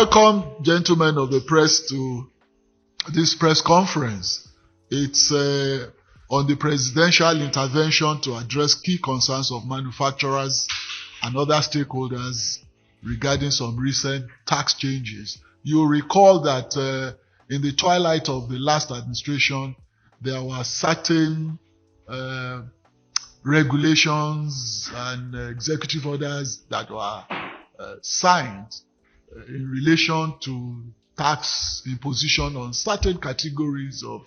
Welcome, gentlemen of the press, to this press conference. It's on the presidential intervention to address key concerns of manufacturers and other stakeholders regarding some recent tax changes. You'll recall that in the twilight of the last administration, there were certain regulations and executive orders that were signed in relation to tax imposition on certain categories of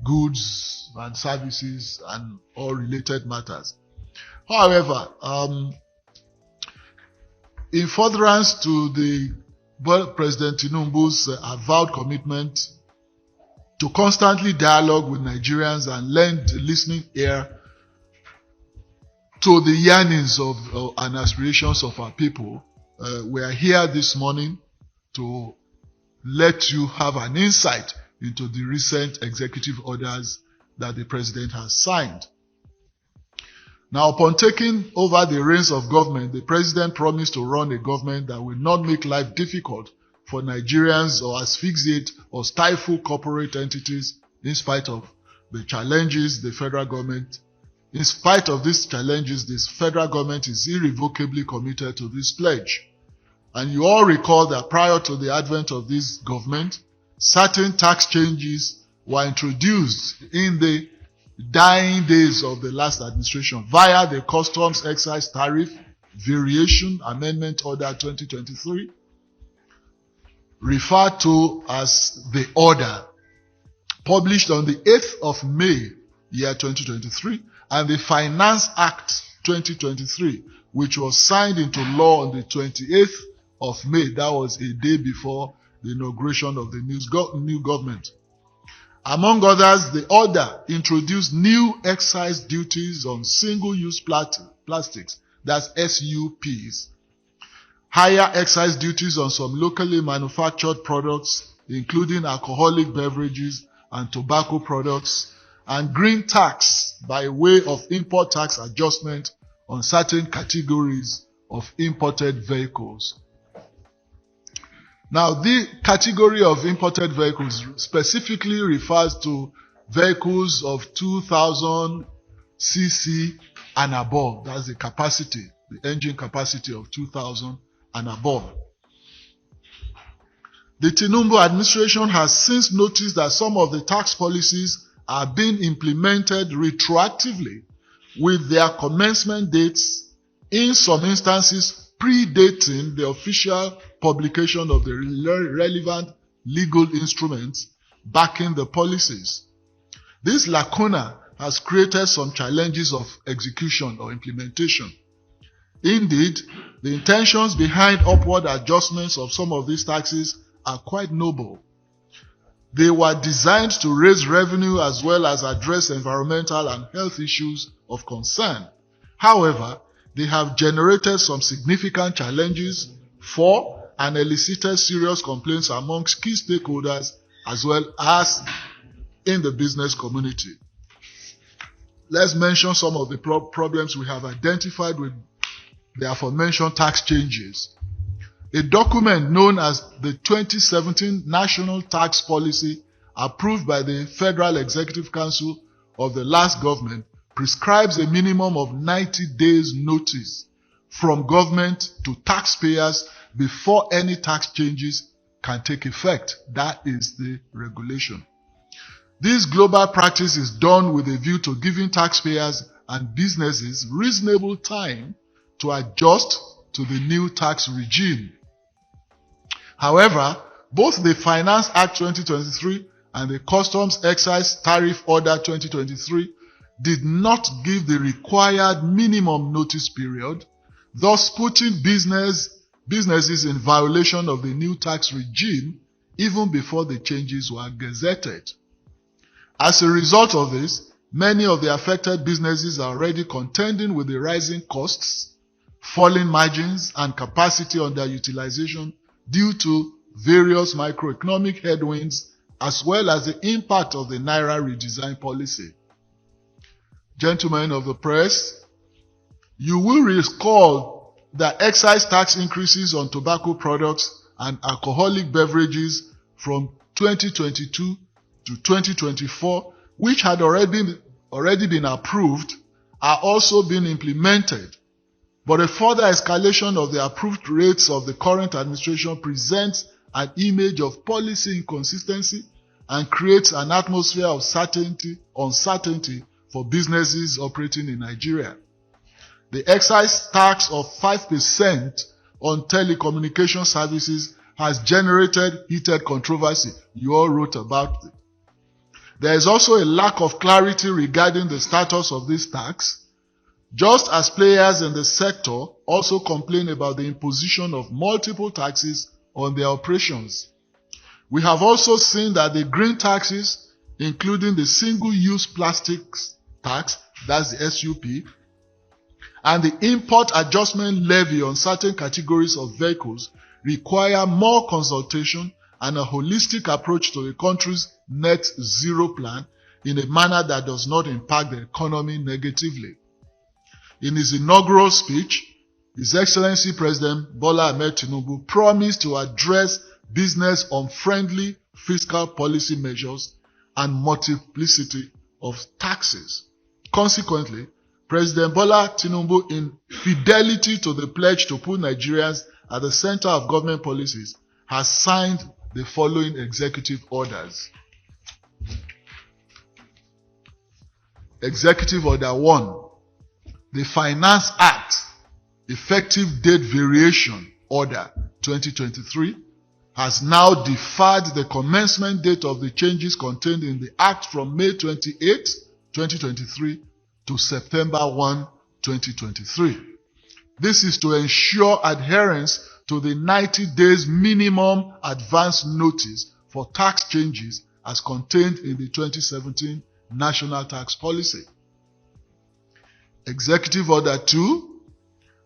goods and services and all related matters. However, in furtherance to the President Tinubu's avowed commitment to constantly dialogue with Nigerians and lend a listening ear to the yearnings of and aspirations of our people, we are here this morning to let you have an insight into the recent executive orders that the President has signed. Now, upon taking over the reins of government, the President promised to run a government that will not make life difficult for Nigerians or asphyxiate or stifle corporate entities in spite of the challenges the federal government. In spite of these challenges, this federal government is irrevocably committed to this pledge. And you all recall that prior to the advent of this government, certain tax changes were introduced in the dying days of the last administration via the Customs Excise Tariff Variation Amendment Order 2023, referred to as the order, published on the 8th of May, year 2023, and the Finance Act 2023, which was signed into law on the 28th of May. That was a day before the inauguration of the new government. Among others, the order introduced new excise duties on single-use plastics, that's SUPs, higher excise duties on some locally manufactured products, including alcoholic beverages and tobacco products, and green tax by way of import tax adjustment on certain categories of imported vehicles. Now, the category of imported vehicles specifically refers to vehicles of 2,000 cc and above. That's the capacity, the engine capacity of 2,000 and above. The Tinubu administration has since noticed that some of the tax policies are being implemented retroactively with their commencement dates, in some instances predating the official publication of the relevant legal instruments backing the policies. This lacuna has created some challenges of execution or implementation. Indeed, the intentions behind upward adjustments of some of these taxes are quite noble. They were designed to raise revenue as well as address environmental and health issues of concern. However, they have generated some significant challenges for and elicited serious complaints amongst key stakeholders as well as in the business community. Let's mention some of the problems we have identified with the aforementioned tax changes. A document known as the 2017 National Tax Policy, approved by the Federal Executive Council of the last government, prescribes a minimum of 90 days notice from government to taxpayers before any tax changes can take effect. That is the regulation. This global practice is done with a view to giving taxpayers and businesses reasonable time to adjust to the new tax regime. However, both the Finance Act 2023 and the Customs Excise Tariff Order 2023 did not give the required minimum notice period, thus putting businesses in violation of the new tax regime even before the changes were gazetted. As a result of this, many of the affected businesses are already contending with the rising costs, falling margins, and capacity underutilization due to various microeconomic headwinds as well as the impact of the Naira redesign policy. Gentlemen of the press, you will recall that excise tax increases on tobacco products and alcoholic beverages from 2022 to 2024, which had already been approved, are also being implemented. But a further escalation of the approved rates of the current administration presents an image of policy inconsistency and creates an atmosphere of uncertainty for businesses operating in Nigeria. The excise tax of 5% on telecommunication services has generated heated controversy. You all wrote about it. There is also a lack of clarity regarding the status of this tax, just as players in the sector also complain about the imposition of multiple taxes on their operations. We have also seen that the green taxes, including the single-use plastics tax, that's the SUP, and the import adjustment levy on certain categories of vehicles require more consultation and a holistic approach to the country's net zero plan in a manner that does not impact the economy negatively. In his inaugural speech, His Excellency President Bola Tinubu promised to address business-unfriendly fiscal policy measures and multiplicity of taxes. Consequently, President Bola Tinubu, in fidelity to the pledge to put Nigerians at the center of government policies, has signed the following executive orders. Executive Order 1. The Finance Act, Effective Date Variation Order 2023, has now deferred the commencement date of the changes contained in the Act from May 28, 2023 to September 1, 2023. This is to ensure adherence to the 90 days minimum advance notice for tax changes as contained in the 2017 National Tax Policy. Executive Order 2,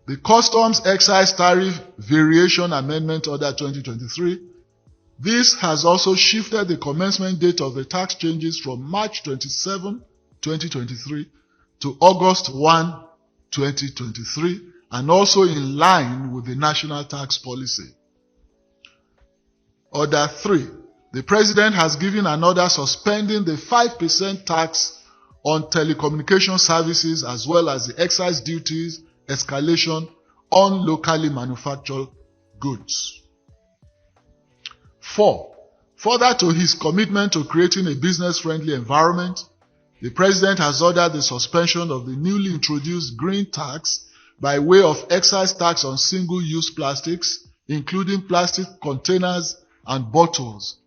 the Customs Excise Tariff Variation Amendment Order 2023. This has also shifted the commencement date of the tax changes from March 27, 2023 to August 1, 2023, and also in line with the National Tax Policy. Order 3. The President has given an order suspending the 5% tax on telecommunication services as well as the excise duties escalation on locally manufactured goods. 4. Further to his commitment to creating a business-friendly environment, the President has ordered the suspension of the newly introduced green tax by way of excise tax on single-use plastics, including plastic containers and bottles.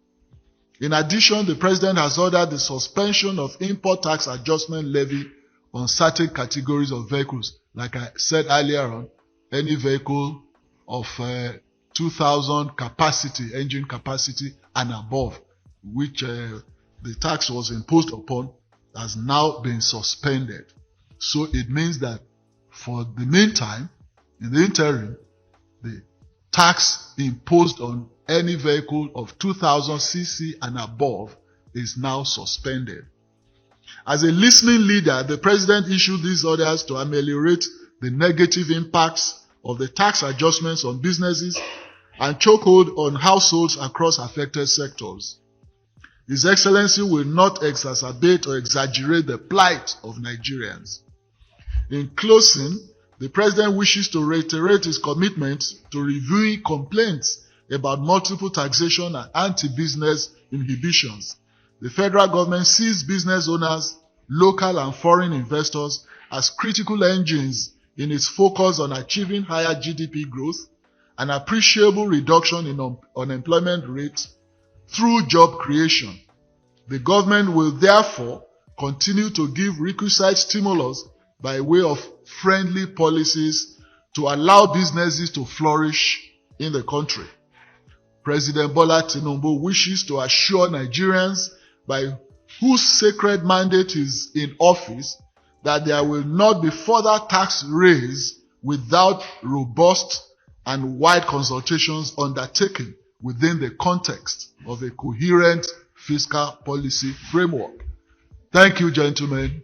In addition, the President has ordered the suspension of import tax adjustment levy on certain categories of vehicles. Like I said earlier on, any vehicle of 2,000 capacity, engine capacity and above, which the tax was imposed upon, has now been suspended. So it means that for the meantime, in the interim, the tax imposed on any vehicle of 2,000 cc and above is now suspended. As a listening leader, the President issued these orders to ameliorate the negative impacts of the tax adjustments on businesses and chokehold on households across affected sectors. His Excellency will not exacerbate or exaggerate the plight of Nigerians. In closing, the President wishes to reiterate his commitment to reviewing complaints about multiple taxation and anti-business inhibitions. The federal government sees business owners, local and foreign investors as critical engines in its focus on achieving higher GDP growth, an appreciable reduction in unemployment rate through job creation. The government will therefore continue to give requisite stimulus by way of friendly policies to allow businesses to flourish in the country. President Bola Tinubu wishes to assure Nigerians by whose sacred mandate is in office that there will not be further tax raise without robust and wide consultations undertaken within the context of a coherent fiscal policy framework. Thank you, gentlemen.